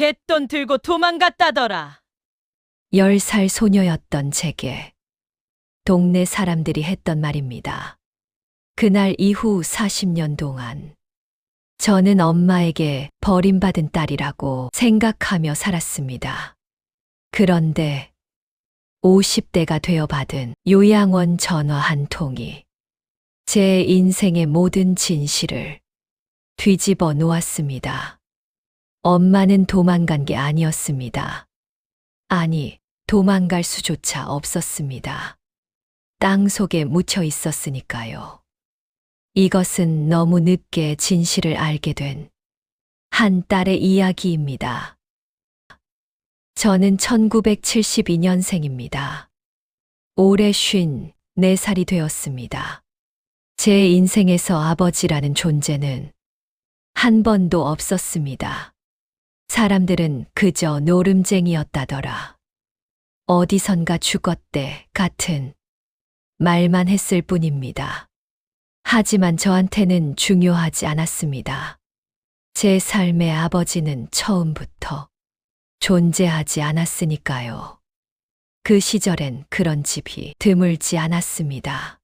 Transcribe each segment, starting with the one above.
갯돈 들고 도망갔다더라. 10살 소녀였던 제게 동네 사람들이 했던 말입니다. 그날 이후 40년 동안 저는 엄마에게 버림받은 딸이라고 생각하며 살았습니다. 그런데 50대가 되어 받은 요양원 전화 한 통이 제 인생의 모든 진실을 뒤집어 놓았습니다. 엄마는 도망간 게 아니었습니다. 아니, 도망갈 수조차 없었습니다. 땅 속에 묻혀 있었으니까요. 이것은 너무 늦게 진실을 알게 된 한 딸의 이야기입니다. 저는 1972년생입니다. 올해 54살이 되었습니다. 제 인생에서 아버지라는 존재는 한 번도 없었습니다. 사람들은 그저 노름쟁이였다더라. 어디선가 죽었대 같은 말만 했을 뿐입니다. 하지만 저한테는 중요하지 않았습니다. 제 삶의 아버지는 처음부터 존재하지 않았으니까요. 그 시절엔 그런 집이 드물지 않았습니다.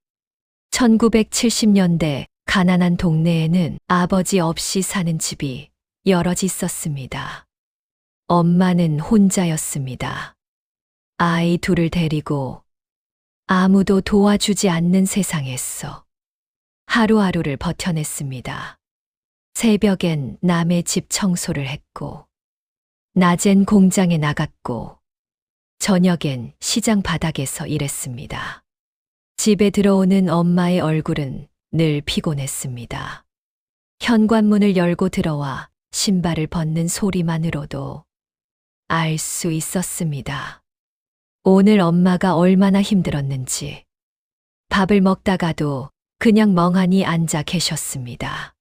1970년대 가난한 동네에는 아버지 없이 사는 집이 여럿 있었습니다. 엄마는 혼자였습니다. 아이 둘을 데리고 아무도 도와주지 않는 세상에서 하루하루를 버텨냈습니다. 새벽엔 남의 집 청소를 했고, 낮엔 공장에 나갔고, 저녁엔 시장 바닥에서 일했습니다. 집에 들어오는 엄마의 얼굴은 늘 피곤했습니다. 현관문을 열고 들어와 신발을 벗는 소리만으로도 알 수 있었습니다. 오늘 엄마가 얼마나 힘들었는지. 밥을 먹다가도 그냥 멍하니 앉아 계셨습니다.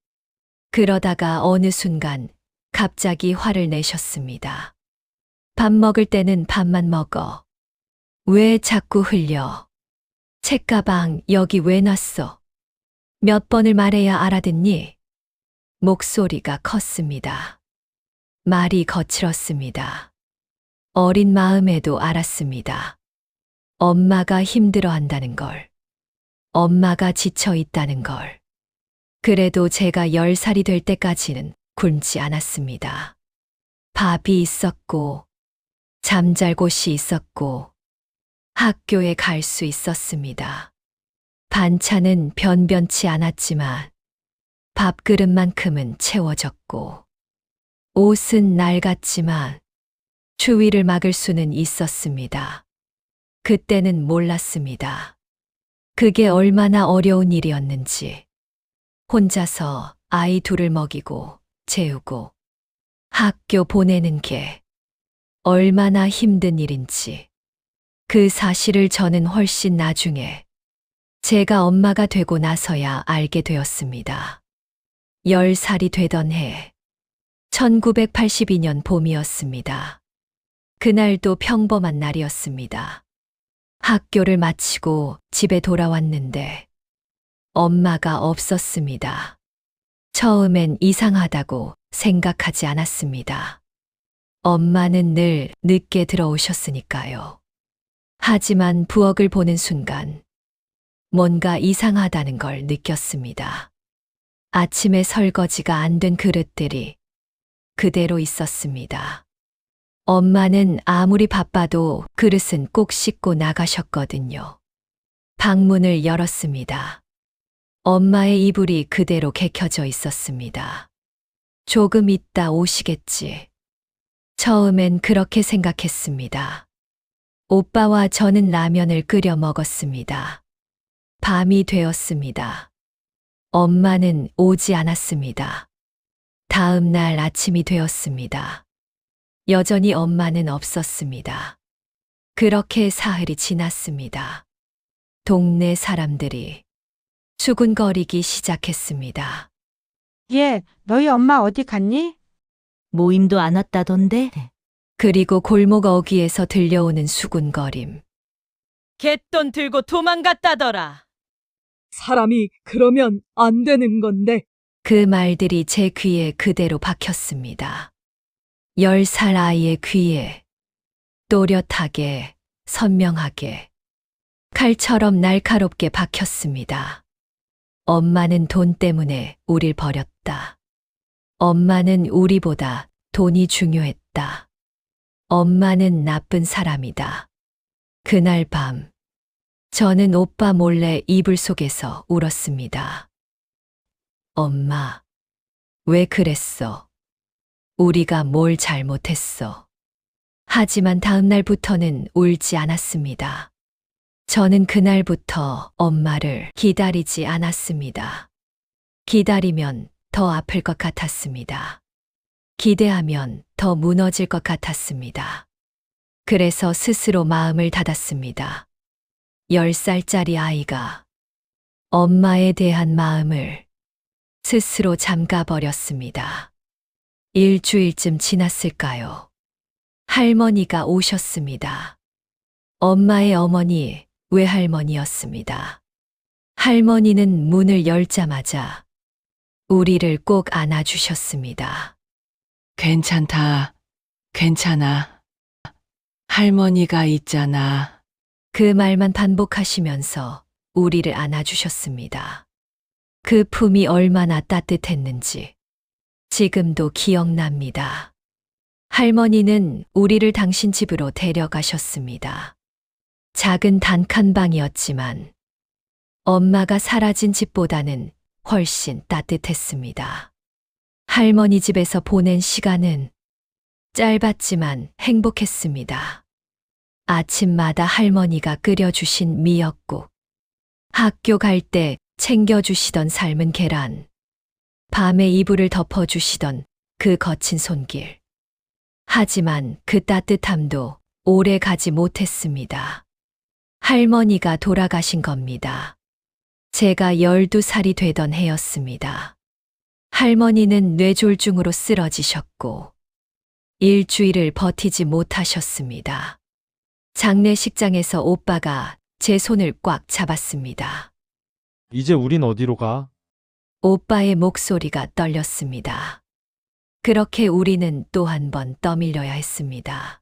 그러다가 어느 순간 갑자기 화를 내셨습니다. 밥 먹을 때는 밥만 먹어. 왜 자꾸 흘려? 책가방 여기 왜 놨어? 몇 번을 말해야 알아듣니? 목소리가 컸습니다. 말이 거칠었습니다. 어린 마음에도 알았습니다. 엄마가 힘들어한다는 걸. 엄마가 지쳐 있다는 걸. 그래도 제가 10살이 될 때까지는 굶지 않았습니다. 밥이 있었고, 잠잘 곳이 있었고, 학교에 갈 수 있었습니다. 반찬은 변변치 않았지만 밥그릇만큼은 채워졌고, 옷은 낡았지만 추위를 막을 수는 있었습니다. 그때는 몰랐습니다. 그게 얼마나 어려운 일이었는지. 혼자서 아이 둘을 먹이고 재우고 학교 보내는 게 얼마나 힘든 일인지. 그 사실을 저는 훨씬 나중에 제가 엄마가 되고 나서야 알게 되었습니다. 10살이 되던 해, 1982년 봄이었습니다. 그날도 평범한 날이었습니다. 학교를 마치고 집에 돌아왔는데 엄마가 없었습니다. 처음엔 이상하다고 생각하지 않았습니다. 엄마는 늘 늦게 들어오셨으니까요. 하지만 부엌을 보는 순간 뭔가 이상하다는 걸 느꼈습니다. 아침에 설거지가 안 된 그릇들이 그대로 있었습니다. 엄마는 아무리 바빠도 그릇은 꼭 씻고 나가셨거든요. 방문을 열었습니다. 엄마의 이불이 그대로 개켜져 있었습니다. 조금 있다 오시겠지. 처음엔 그렇게 생각했습니다. 오빠와 저는 라면을 끓여 먹었습니다. 밤이 되었습니다. 엄마는 오지 않았습니다. 다음 날 아침이 되었습니다. 여전히 엄마는 없었습니다. 그렇게 사흘이 지났습니다. 동네 사람들이 수군거리기 시작했습니다. 얘, 너희 엄마 어디 갔니? 모임도 안 왔다던데? 그리고 골목 어귀에서 들려오는 수군거림. 갯돈 들고 도망갔다더라. 사람이 그러면 안 되는 건데. 그 말들이 제 귀에 그대로 박혔습니다. 10살 아이의 귀에 또렷하게, 선명하게, 칼처럼 날카롭게 박혔습니다. 엄마는 돈 때문에 우릴 버렸다. 엄마는 우리보다 돈이 중요했다. 엄마는 나쁜 사람이다. 그날 밤, 저는 오빠 몰래 이불 속에서 울었습니다. 엄마, 왜 그랬어? 우리가 뭘 잘못했어? 하지만 다음 날부터는 울지 않았습니다. 저는 그날부터 엄마를 기다리지 않았습니다. 기다리면 더 아플 것 같았습니다. 기대하면 더 무너질 것 같았습니다. 그래서 스스로 마음을 닫았습니다. 10살짜리 아이가 엄마에 대한 마음을 스스로 잠가버렸습니다. 일주일쯤 지났을까요? 할머니가 오셨습니다. 엄마의 어머니, 외할머니였습니다. 할머니는 문을 열자마자 우리를 꼭 안아주셨습니다. 괜찮다. 괜찮아. 할머니가 있잖아. 그 말만 반복하시면서 우리를 안아주셨습니다. 그 품이 얼마나 따뜻했는지 지금도 기억납니다. 할머니는 우리를 당신 집으로 데려가셨습니다. 작은 단칸방이었지만 엄마가 사라진 집보다는 훨씬 따뜻했습니다. 할머니 집에서 보낸 시간은 짧았지만 행복했습니다. 아침마다 할머니가 끓여주신 미역국, 학교 갈 때 챙겨주시던 삶은 계란, 밤에 이불을 덮어주시던 그 거친 손길. 하지만 그 따뜻함도 오래 가지 못했습니다. 할머니가 돌아가신 겁니다. 제가 12살이 되던 해였습니다. 할머니는 뇌졸중으로 쓰러지셨고 일주일을 버티지 못하셨습니다. 장례식장에서 오빠가 제 손을 꽉 잡았습니다. 이제 우린 어디로 가? 오빠의 목소리가 떨렸습니다. 그렇게 우리는 또 한 번 떠밀려야 했습니다.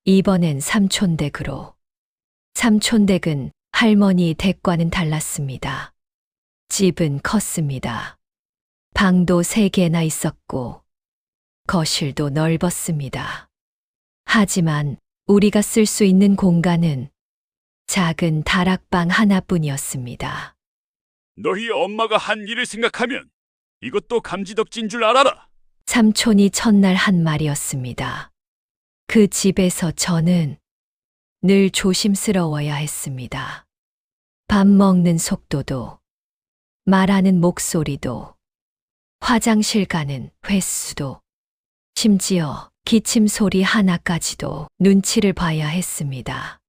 이번엔 삼촌댁으로. 삼촌댁은 할머니 댁과는 달랐습니다. 집은 컸습니다. 방도 3개나 있었고 거실도 넓었습니다. 하지만 우리가 쓸 수 있는 공간은 작은 다락방 하나뿐이었습니다. 너희 엄마가 한 일을 생각하면 이것도 감지덕지인 줄 알아라. 삼촌이 첫날 한 말이었습니다. 그 집에서 저는 늘 조심스러워야 했습니다. 밥 먹는 속도도, 말하는 목소리도, 화장실 가는 횟수도, 심지어 기침 소리 하나까지도 눈치를 봐야 했습니다.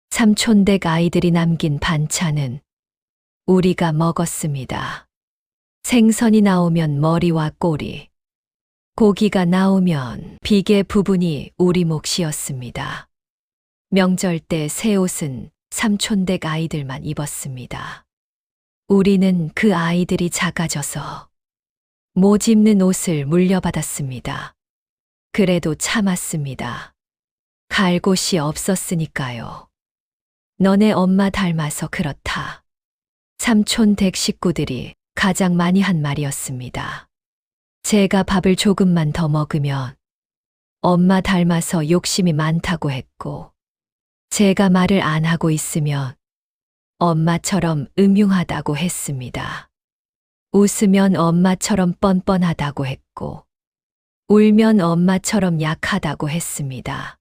삼촌댁 아이들이 남긴 반찬은 우리가 먹었습니다. 생선이 나오면 머리와 꼬리, 고기가 나오면 비계 부분이 우리 몫이었습니다. 명절 때 새 옷은 삼촌댁 아이들만 입었습니다. 우리는 그 아이들이 작아져서 못 입는 옷을 물려받았습니다. 그래도 참았습니다. 갈 곳이 없었으니까요. 너네 엄마 닮아서 그렇다. 삼촌댁 식구들이 가장 많이 한 말이었습니다. 제가 밥을 조금만 더 먹으면 엄마 닮아서 욕심이 많다고 했고, 제가 말을 안 하고 있으면 엄마처럼 음흉하다고 했습니다. 웃으면 엄마처럼 뻔뻔하다고 했고, 울면 엄마처럼 약하다고 했습니다.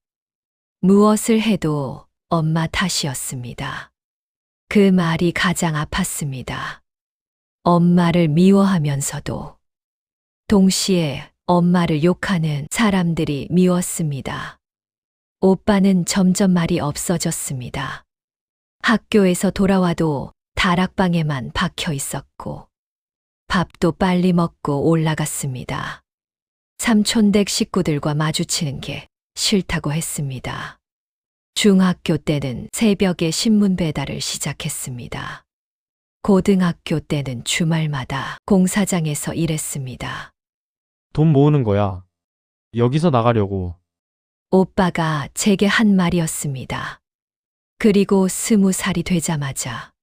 무엇을 해도 엄마 탓이었습니다. 그 말이 가장 아팠습니다. 엄마를 미워하면서도 동시에 엄마를 욕하는 사람들이 미웠습니다. 오빠는 점점 말이 없어졌습니다. 학교에서 돌아와도 다락방에만 박혀 있었고, 밥도 빨리 먹고 올라갔습니다. 삼촌댁 식구들과 마주치는 게 싫다고 했습니다. 중학교 때는 새벽에 신문 배달을 시작했습니다. 고등학교 때는 주말마다 공사장에서 일했습니다. 돈 모으는 거야. 여기서 나가려고. 오빠가 제게 한 말이었습니다. 그리고 20살이 되자마자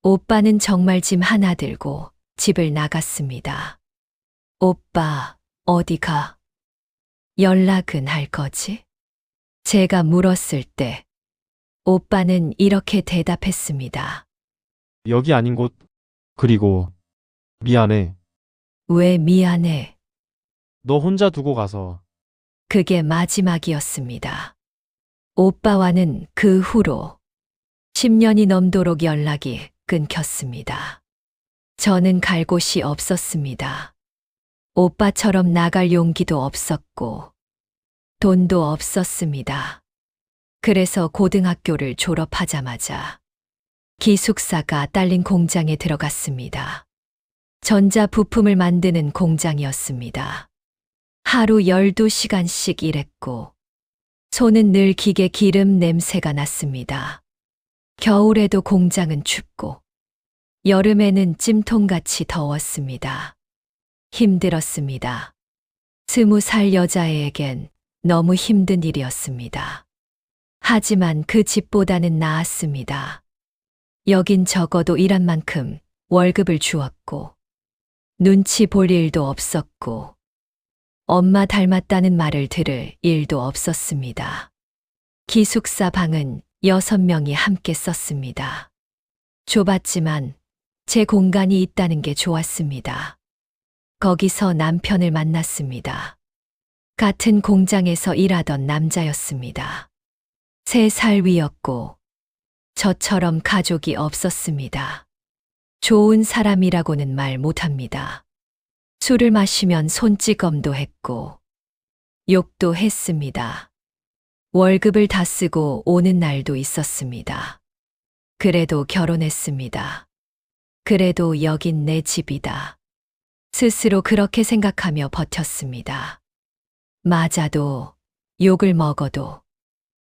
오빠는 정말 짐 하나 들고 집을 나갔습니다. 오빠, 어디 가? 연락은 할 거지? 제가 물었을 때 오빠는 이렇게 대답했습니다. 여기 아닌 곳. 그리고 미안해. 왜 미안해? 너 혼자 두고 가서. 그게 마지막이었습니다. 오빠와는 그 후로 10년이 넘도록 연락이 끊겼습니다. 저는 갈 곳이 없었습니다. 오빠처럼 나갈 용기도 없었고, 돈도 없었습니다. 그래서 고등학교를 졸업하자마자 기숙사가 딸린 공장에 들어갔습니다. 전자 부품을 만드는 공장이었습니다. 하루 12시간씩 일했고, 손은 늘 기계 기름 냄새가 났습니다. 겨울에도 공장은 춥고, 여름에는 찜통같이 더웠습니다. 힘들었습니다. 20살 여자애에겐 너무 힘든 일이었습니다. 하지만 그 집보다는 나았습니다. 여긴 적어도 일한 만큼 월급을 주었고, 눈치 볼 일도 없었고, 엄마 닮았다는 말을 들을 일도 없었습니다. 기숙사 방은 6명이 함께 썼습니다. 좁았지만 제 공간이 있다는 게 좋았습니다. 거기서 남편을 만났습니다. 같은 공장에서 일하던 남자였습니다. 3살 위였고 저처럼 가족이 없었습니다. 좋은 사람이라고는 말 못합니다. 술을 마시면 손찌검도 했고 욕도 했습니다. 월급을 다 쓰고 오는 날도 있었습니다. 그래도 결혼했습니다. 그래도 여긴 내 집이다. 스스로 그렇게 생각하며 버텼습니다. 맞아도 욕을 먹어도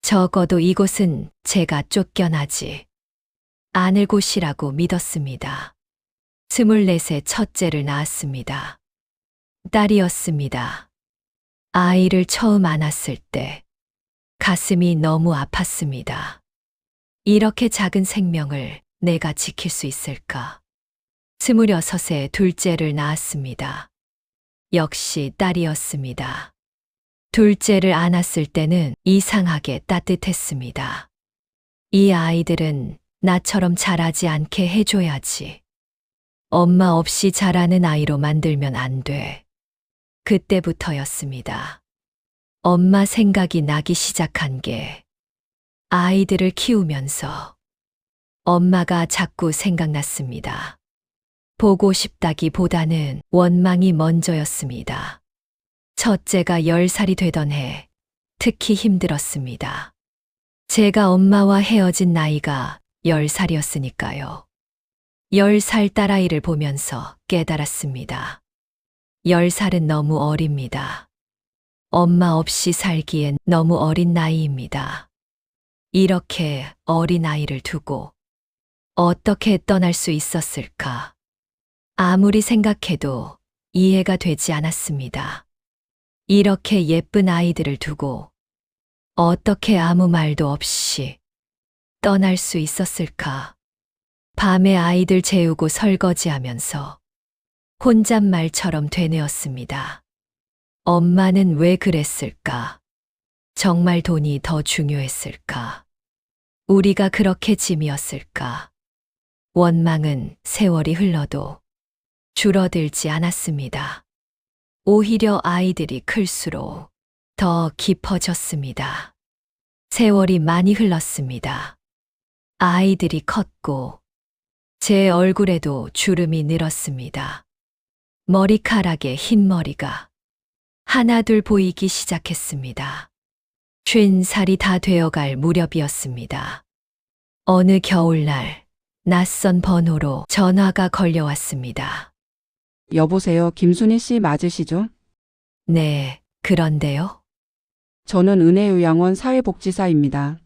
적어도 이곳은 제가 쫓겨나지 않을 곳이라고 믿었습니다. 24세 첫째를 낳았습니다. 딸이었습니다. 아이를 처음 안았을 때 가슴이 너무 아팠습니다. 이렇게 작은 생명을 내가 지킬 수 있을까? 26세 둘째를 낳았습니다. 역시 딸이었습니다. 둘째를 안았을 때는 이상하게 따뜻했습니다. 이 아이들은 나처럼 자라지 않게 해줘야지. 엄마 없이 자라는 아이로 만들면 안 돼. 그때부터였습니다. 엄마 생각이 나기 시작한 게 아이들을 키우면서 엄마가 자꾸 생각났습니다. 보고 싶다기보다는 원망이 먼저였습니다. 첫째가 10살이 되던 해 특히 힘들었습니다. 제가 엄마와 헤어진 나이가 10살이었으니까요. 10살 딸아이를 보면서 깨달았습니다. 10살은 너무 어립니다. 엄마 없이 살기엔 너무 어린 나이입니다. 이렇게 어린 아이를 두고 어떻게 떠날 수 있었을까? 아무리 생각해도 이해가 되지 않았습니다. 이렇게 예쁜 아이들을 두고 어떻게 아무 말도 없이 떠날 수 있었을까? 밤에 아이들 재우고 설거지하면서 혼잣말처럼 되뇌었습니다. 엄마는 왜 그랬을까? 정말 돈이 더 중요했을까? 우리가 그렇게 짐이었을까? 원망은 세월이 흘러도 줄어들지 않았습니다. 오히려 아이들이 클수록 더 깊어졌습니다. 세월이 많이 흘렀습니다. 아이들이 컸고 제 얼굴에도 주름이 늘었습니다. 머리카락에 흰머리가 하나둘 보이기 시작했습니다. 50살이 다 되어갈 무렵이었습니다. 어느 겨울날 낯선 번호로 전화가 걸려왔습니다. 여보세요, 김순희 씨 맞으시죠? 네, 그런데요? 저는 은혜요양원 사회복지사입니다.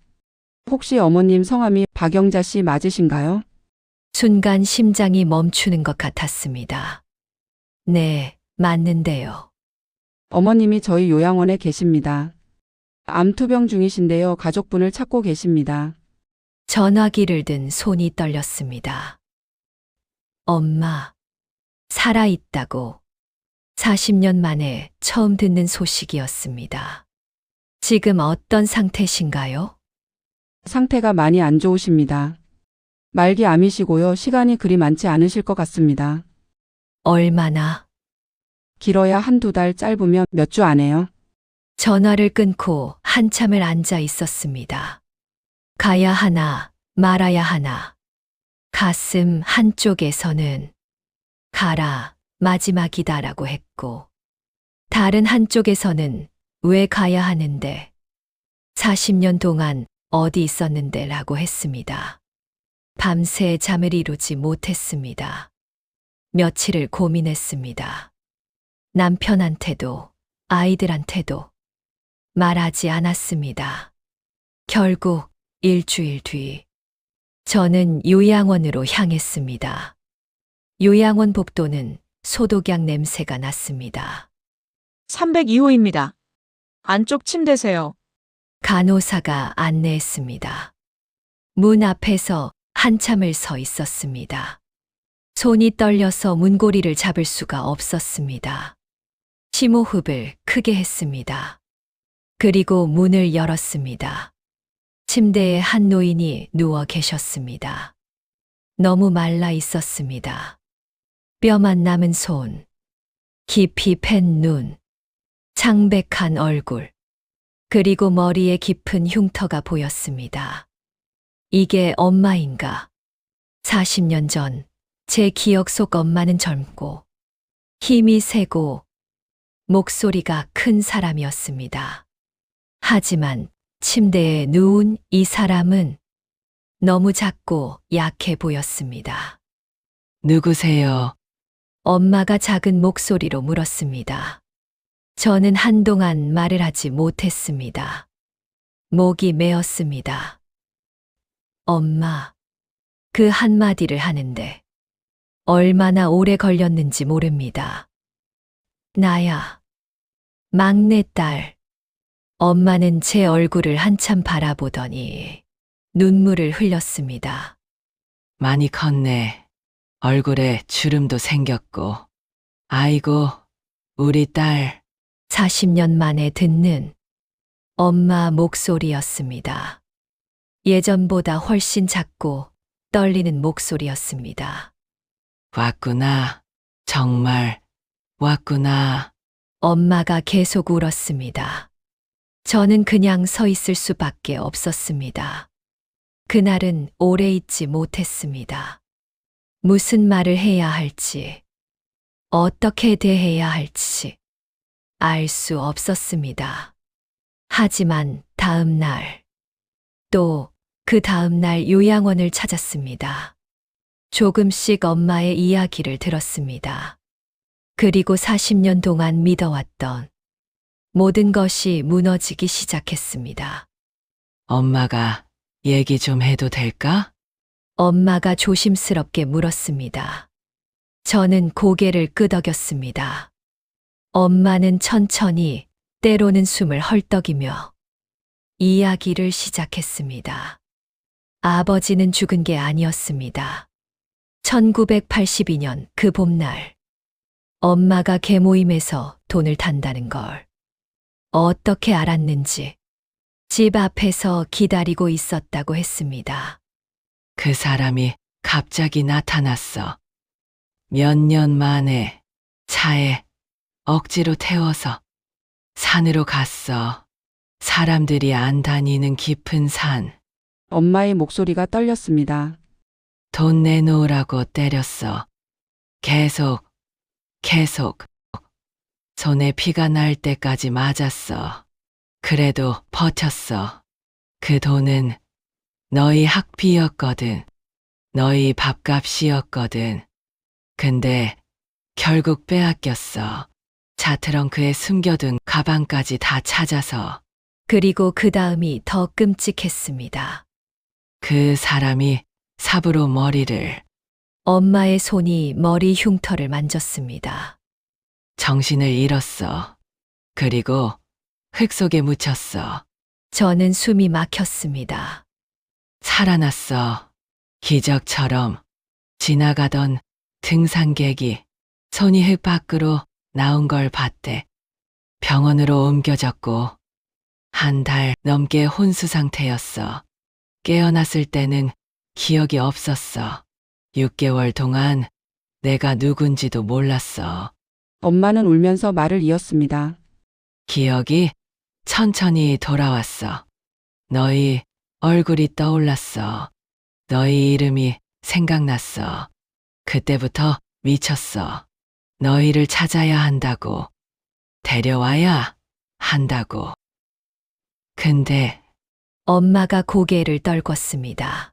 혹시 어머님 성함이 박영자 씨 맞으신가요? 순간 심장이 멈추는 것 같았습니다. 네, 맞는데요. 어머님이 저희 요양원에 계십니다. 암투병 중이신데요. 가족분을 찾고 계십니다. 전화기를 든 손이 떨렸습니다. 엄마, 살아있다고 40년 만에 처음 듣는 소식이었습니다. 지금 어떤 상태신가요? 상태가 많이 안 좋으십니다. 말기 암이시고요. 시간이 그리 많지 않으실 것 같습니다. 얼마나? 길어야 한두 달, 짧으면 몇 주 안에요. 전화를 끊고 한참을 앉아 있었습니다. 가야 하나, 말아야 하나. 가슴 한쪽에서는 가라, 마지막이다라고 했고, 다른 한쪽에서는 왜 가야 하는데, 40년 동안 어디 있었는데 라고 했습니다. 밤새 잠을 이루지 못했습니다. 며칠을 고민했습니다. 남편한테도 아이들한테도 말하지 않았습니다. 결국 일주일 뒤 저는 요양원으로 향했습니다. 요양원 복도는 소독약 냄새가 났습니다. 302호입니다. 안쪽 침대세요. 간호사가 안내했습니다. 문 앞에서 한참을 서 있었습니다. 손이 떨려서 문고리를 잡을 수가 없었습니다. 심호흡을 크게 했습니다. 그리고 문을 열었습니다. 침대에 한 노인이 누워 계셨습니다. 너무 말라 있었습니다. 뼈만 남은 손, 깊이 팬 눈, 창백한 얼굴, 그리고 머리에 깊은 흉터가 보였습니다. 이게 엄마인가? 40년 전 제 기억 속 엄마는 젊고 힘이 세고 목소리가 큰 사람이었습니다. 하지만 침대에 누운 이 사람은 너무 작고 약해 보였습니다. 누구세요? 엄마가 작은 목소리로 물었습니다. 저는 한동안 말을 하지 못했습니다. 목이 메었습니다. 엄마, 그 한마디를 하는데 얼마나 오래 걸렸는지 모릅니다. 나야, 막내딸. 엄마는 제 얼굴을 한참 바라보더니 눈물을 흘렸습니다. 많이 컸네. 얼굴에 주름도 생겼고. 아이고, 우리 딸. 40년 만에 듣는 엄마 목소리였습니다. 예전보다 훨씬 작고 떨리는 목소리였습니다. 왔구나. 정말 왔구나. 엄마가 계속 울었습니다. 저는 그냥 서 있을 수밖에 없었습니다. 그날은 오래 있지 못했습니다. 무슨 말을 해야 할지, 어떻게 대해야 할지 알 수 없었습니다. 하지만 다음 날, 또 그 다음 날 요양원을 찾았습니다. 조금씩 엄마의 이야기를 들었습니다. 그리고 40년 동안 믿어왔던 모든 것이 무너지기 시작했습니다. 엄마가 얘기 좀 해도 될까? 엄마가 조심스럽게 물었습니다. 저는 고개를 끄덕였습니다. 엄마는 천천히, 때로는 숨을 헐떡이며 이야기를 시작했습니다. 아버지는 죽은 게 아니었습니다. 1982년 그 봄날, 엄마가 개모임에서 돈을 탄다는 걸 어떻게 알았는지 집 앞에서 기다리고 있었다고 했습니다. 그 사람이 갑자기 나타났어. 몇 년 만에 차에 억지로 태워서 산으로 갔어. 사람들이 안 다니는 깊은 산. 엄마의 목소리가 떨렸습니다. 돈 내놓으라고 때렸어. 계속. 손에 피가 날 때까지 맞았어. 그래도 버텼어. 그 돈은 너희 학비였거든. 너희 밥값이었거든. 근데 결국 빼앗겼어. 차 트렁크에 숨겨둔 가방까지 다 찾아서. 그리고 그 다음이 더 끔찍했습니다. 그 사람이 삽으로 머리를. 엄마의 손이 머리 흉터를 만졌습니다. 정신을 잃었어. 그리고 흙 속에 묻혔어. 저는 숨이 막혔습니다. 살아났어. 기적처럼. 지나가던 등산객이 손이 흙 밖으로 나온 걸 봤대. 병원으로 옮겨졌고 1달 넘게 혼수 상태였어. 깨어났을 때는 기억이 없었어. 6개월 동안 내가 누군지도 몰랐어. 엄마는 울면서 말을 이었습니다. 기억이 천천히 돌아왔어. 너희 얼굴이 떠올랐어. 너희 이름이 생각났어. 그때부터 미쳤어. 너희를 찾아야 한다고. 데려와야 한다고. 근데 엄마가 고개를 떨궜습니다.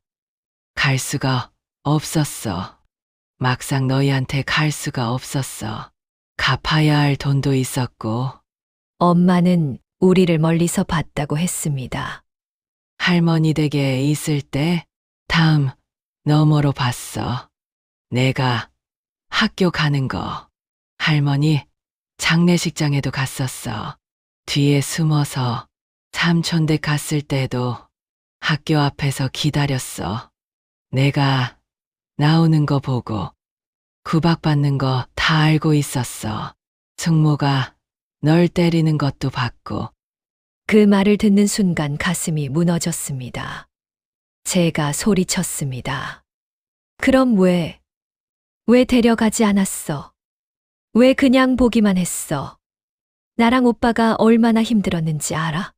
갈 수가 없었어. 막상 너희한테 갈 수가 없었어. 갚아야 할 돈도 있었고 엄마는 우리를 멀리서 봤다고 했습니다. 할머니 댁에 있을 때 다음 너머로 봤어. 내가 학교 가는 거. 할머니 장례식장에도 갔었어. 뒤에 숨어서 삼촌댁 갔을 때도 학교 앞에서 기다렸어. 내가 나오는 거 보고 구박받는 거 다 알고 있었어. 숙모가 널 때리는 것도 봤고. 그 말을 듣는 순간 가슴이 무너졌습니다. 제가 소리쳤습니다. 그럼 왜 데려가지 않았어? 왜 그냥 보기만 했어? 나랑 오빠가 얼마나 힘들었는지 알아?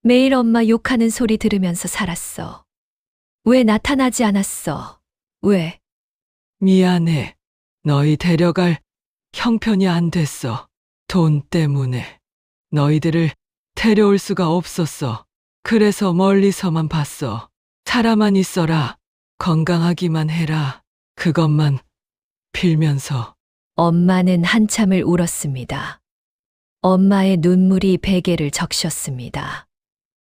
매일 엄마 욕하는 소리 들으면서 살았어. 왜 나타나지 않았어? 왜? 미안해. 너희 데려갈 형편이 안 됐어. 돈 때문에. 너희들을 데려올 수가 없었어. 그래서 멀리서만 봤어. 살아만 있어라. 건강하기만 해라. 그것만 빌면서. 엄마는 한참을 울었습니다. 엄마의 눈물이 베개를 적셨습니다.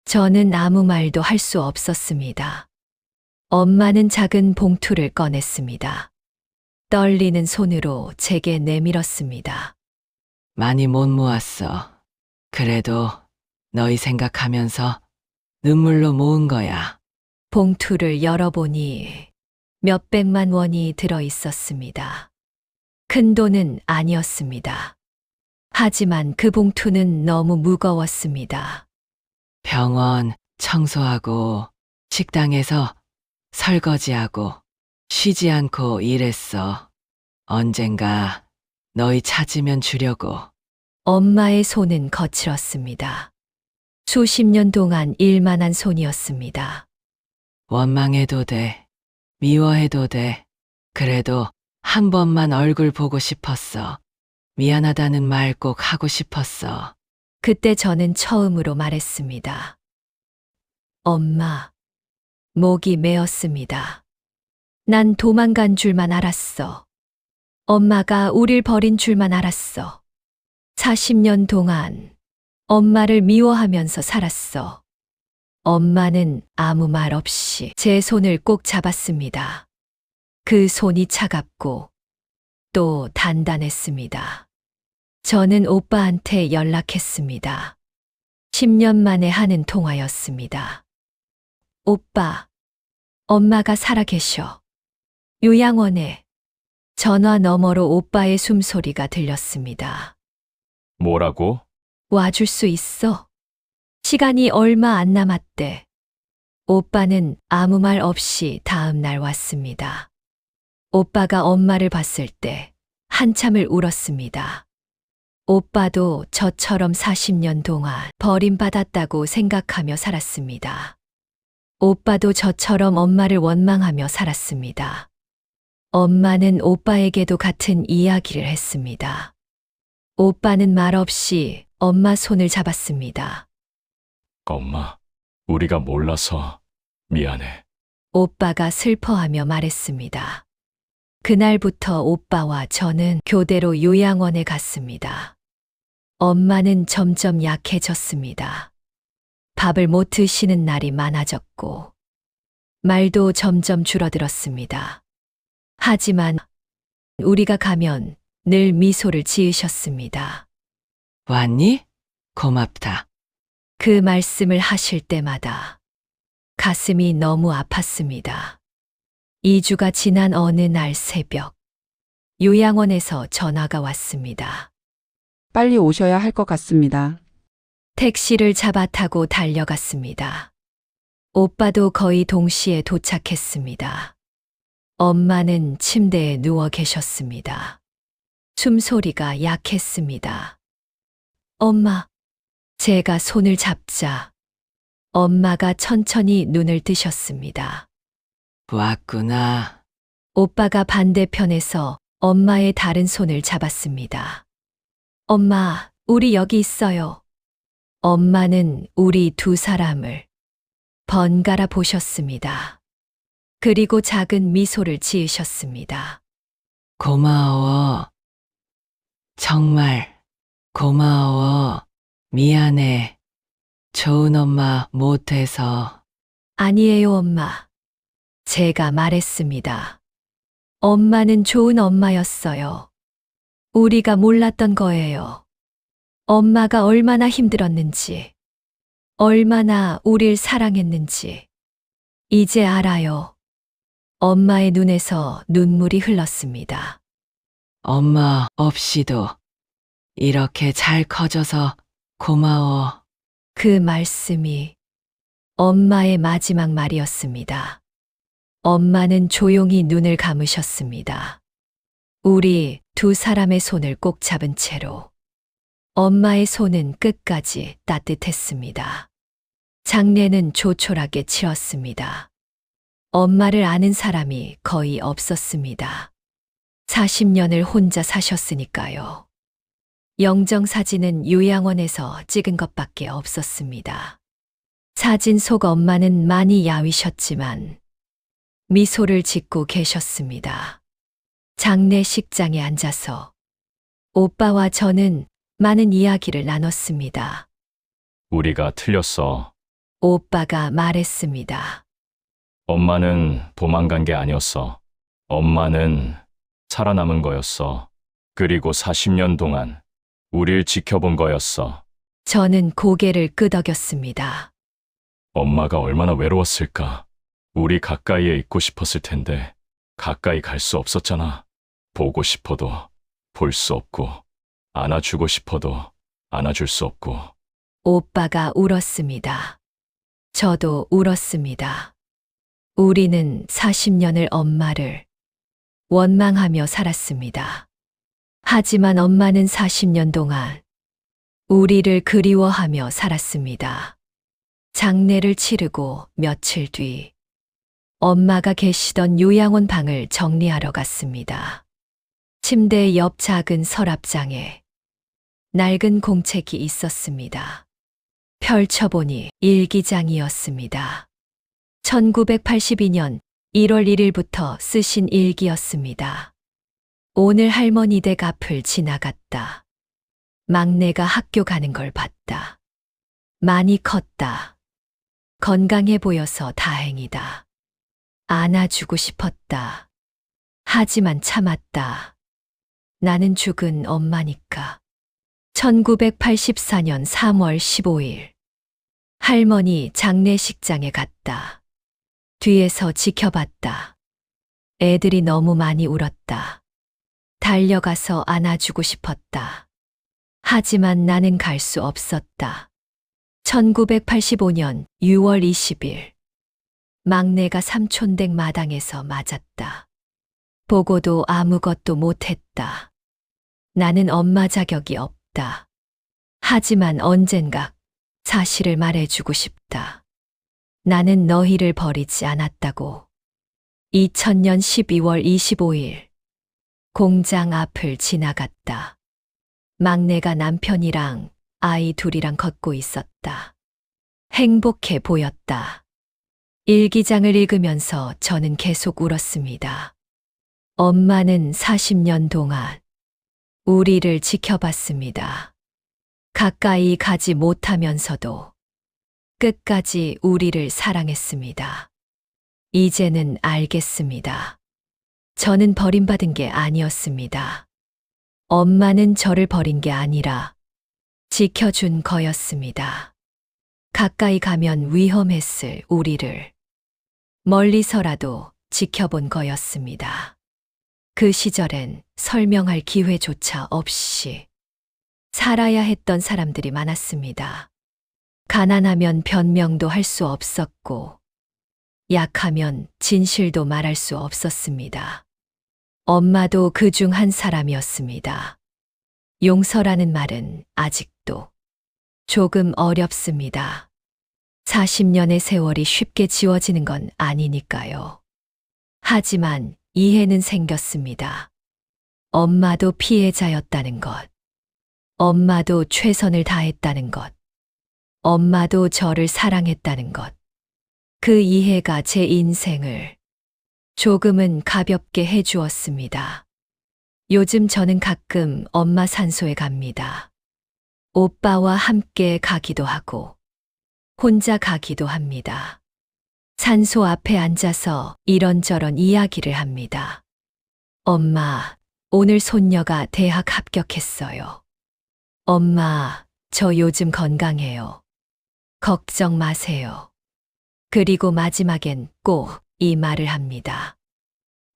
저는 아무 말도 할 수 없었습니다. 엄마는 작은 봉투를 꺼냈습니다. 떨리는 손으로 제게 내밀었습니다. 많이 못 모았어. 그래도 너희 생각하면서 눈물로 모은 거야. 봉투를 열어보니 몇백만 원이 들어 있었습니다. 큰 돈은 아니었습니다. 하지만 그 봉투는 너무 무거웠습니다. 병원 청소하고 식당에서 설거지하고 쉬지 않고 일했어. 언젠가 너희 찾으면 주려고. 엄마의 손은 거칠었습니다. 수십 년 동안 일만 한 손이었습니다. 원망해도 돼. 미워해도 돼. 그래도 한 번만 얼굴 보고 싶었어. 미안하다는 말 꼭 하고 싶었어. 그때 저는 처음으로 말했습니다. 엄마, 목이 메었습니다. 난 도망간 줄만 알았어. 엄마가 우릴 버린 줄만 알았어. 40년 동안 엄마를 미워하면서 살았어. 엄마는 아무 말 없이 제 손을 꼭 잡았습니다. 그 손이 차갑고 또 단단했습니다. 저는 오빠한테 연락했습니다. 10년 만에 하는 통화였습니다. 오빠, 엄마가 살아계셔. 요양원에. 전화 너머로 오빠의 숨소리가 들렸습니다. 뭐라고? 와줄 수 있어? 시간이 얼마 안 남았대. 오빠는 아무 말 없이 다음 날 왔습니다. 오빠가 엄마를 봤을 때 한참을 울었습니다. 오빠도 저처럼 40년 동안 버림받았다고 생각하며 살았습니다. 오빠도 저처럼 엄마를 원망하며 살았습니다. 엄마는 오빠에게도 같은 이야기를 했습니다. 오빠는 말없이 엄마 손을 잡았습니다. 엄마, 우리가 몰라서 미안해. 오빠가 슬퍼하며 말했습니다. 그날부터 오빠와 저는 교대로 요양원에 갔습니다. 엄마는 점점 약해졌습니다. 밥을 못 드시는 날이 많아졌고, 말도 점점 줄어들었습니다. 하지만 우리가 가면 늘 미소를 지으셨습니다. 왔니? 고맙다. 그 말씀을 하실 때마다 가슴이 너무 아팠습니다. 2주가 지난 어느 날 새벽, 요양원에서 전화가 왔습니다. 빨리 오셔야 할 것 같습니다. 택시를 잡아 타고 달려갔습니다. 오빠도 거의 동시에 도착했습니다. 엄마는 침대에 누워 계셨습니다. 숨소리가 약했습니다. 엄마, 제가 손을 잡자 엄마가 천천히 눈을 뜨셨습니다. 왔구나. 오빠가 반대편에서 엄마의 다른 손을 잡았습니다. 엄마, 우리 여기 있어요. 엄마는 우리 두 사람을 번갈아 보셨습니다. 그리고 작은 미소를 지으셨습니다. 고마워. 정말 고마워. 미안해. 좋은 엄마 못해서. 아니에요, 엄마. 제가 말했습니다. 엄마는 좋은 엄마였어요. 우리가 몰랐던 거예요. 엄마가 얼마나 힘들었는지, 얼마나 우릴 사랑했는지, 이제 알아요. 엄마의 눈에서 눈물이 흘렀습니다. 엄마 없이도 이렇게 잘 커져서 고마워. 그 말씀이 엄마의 마지막 말이었습니다. 엄마는 조용히 눈을 감으셨습니다. 우리 두 사람의 손을 꼭 잡은 채로 엄마의 손은 끝까지 따뜻했습니다. 장례는 조촐하게 치렀습니다. 엄마를 아는 사람이 거의 없었습니다. 40년을 혼자 사셨으니까요. 영정사진은 요양원에서 찍은 것밖에 없었습니다. 사진 속 엄마는 많이 야위셨지만 미소를 짓고 계셨습니다. 장례식장에 앉아서 오빠와 저는 많은 이야기를 나눴습니다. 우리가 틀렸어. 오빠가 말했습니다. 엄마는 도망간 게 아니었어. 엄마는 살아남은 거였어. 그리고 40년 동안 우릴 지켜본 거였어. 저는 고개를 끄덕였습니다. 엄마가 얼마나 외로웠을까. 우리 가까이에 있고 싶었을 텐데 가까이 갈 수 없었잖아. 보고 싶어도 볼 수 없고 안아주고 싶어도 안아줄 수 없고. 오빠가 울었습니다. 저도 울었습니다. 우리는 40년을 엄마를 원망하며 살았습니다. 하지만 엄마는 40년 동안 우리를 그리워하며 살았습니다. 장례를 치르고 며칠 뒤 엄마가 계시던 요양원 방을 정리하러 갔습니다. 침대 옆 작은 서랍장에 낡은 공책이 있었습니다. 펼쳐보니 일기장이었습니다. 1982년 1월 1일부터 쓰신 일기였습니다. 오늘 할머니 댁 앞을 지나갔다. 막내가 학교 가는 걸 봤다. 많이 컸다. 건강해 보여서 다행이다. 안아주고 싶었다. 하지만 참았다. 나는 죽은 엄마니까. 1984년 3월 15일. 할머니 장례식장에 갔다. 뒤에서 지켜봤다. 애들이 너무 많이 울었다. 달려가서 안아주고 싶었다. 하지만 나는 갈 수 없었다. 1985년 6월 20일. 막내가 삼촌댁 마당에서 맞았다. 보고도 아무것도 못했다. 나는 엄마 자격이 없다. 하지만 언젠가 사실을 말해주고 싶다. 나는 너희를 버리지 않았다고. 2000년 12월 25일. 공장 앞을 지나갔다. 막내가 남편이랑 아이 둘이랑 걷고 있었다. 행복해 보였다. 일기장을 읽으면서 저는 계속 울었습니다. 엄마는 40년 동안 우리를 지켜봤습니다. 가까이 가지 못하면서도 끝까지 우리를 사랑했습니다. 이제는 알겠습니다. 저는 버림받은 게 아니었습니다. 엄마는 저를 버린 게 아니라 지켜준 거였습니다. 가까이 가면 위험했을 우리를 멀리서라도 지켜본 거였습니다. 그 시절엔 설명할 기회조차 없이 살아야 했던 사람들이 많았습니다. 가난하면 변명도 할 수 없었고, 약하면 진실도 말할 수 없었습니다. 엄마도 그 중 한 사람이었습니다. 용서라는 말은 아직도 조금 어렵습니다. 40년의 세월이 쉽게 지워지는 건 아니니까요. 하지만 이해는 생겼습니다. 엄마도 피해자였다는 것. 엄마도 최선을 다했다는 것. 엄마도 저를 사랑했다는 것. 그 이해가 제 인생을 조금은 가볍게 해주었습니다. 요즘 저는 가끔 엄마 산소에 갑니다. 오빠와 함께 가기도 하고, 혼자 가기도 합니다. 산소 앞에 앉아서 이런저런 이야기를 합니다. 엄마, 오늘 손녀가 대학 합격했어요. 엄마, 저 요즘 건강해요. 걱정 마세요. 그리고 마지막엔 꼭 이 말을 합니다.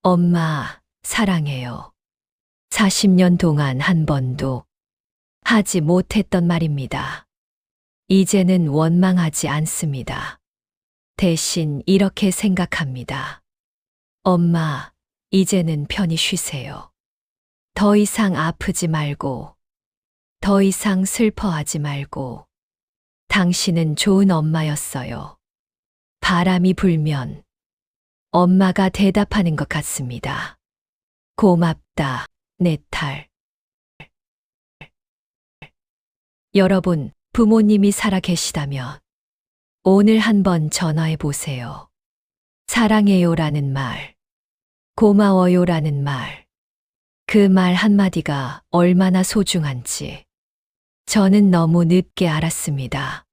엄마, 사랑해요. 40년 동안 한 번도 하지 못했던 말입니다. 이제는 원망하지 않습니다. 대신 이렇게 생각합니다. 엄마, 이제는 편히 쉬세요. 더 이상 아프지 말고, 더 이상 슬퍼하지 말고, 당신은 좋은 엄마였어요. 바람이 불면 엄마가 대답하는 것 같습니다. 고맙다, 내 딸. 여러분, 부모님이 살아 계시다면 오늘 한번 전화해 보세요. 사랑해요라는 말, 고마워요라는 말, 그 말 한마디가 얼마나 소중한지 저는 너무 늦게 알았습니다.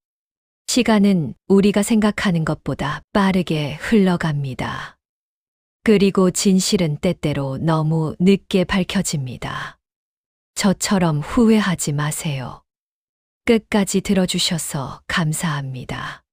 시간은 우리가 생각하는 것보다 빠르게 흘러갑니다. 그리고 진실은 때때로 너무 늦게 밝혀집니다. 저처럼 후회하지 마세요. 끝까지 들어주셔서 감사합니다.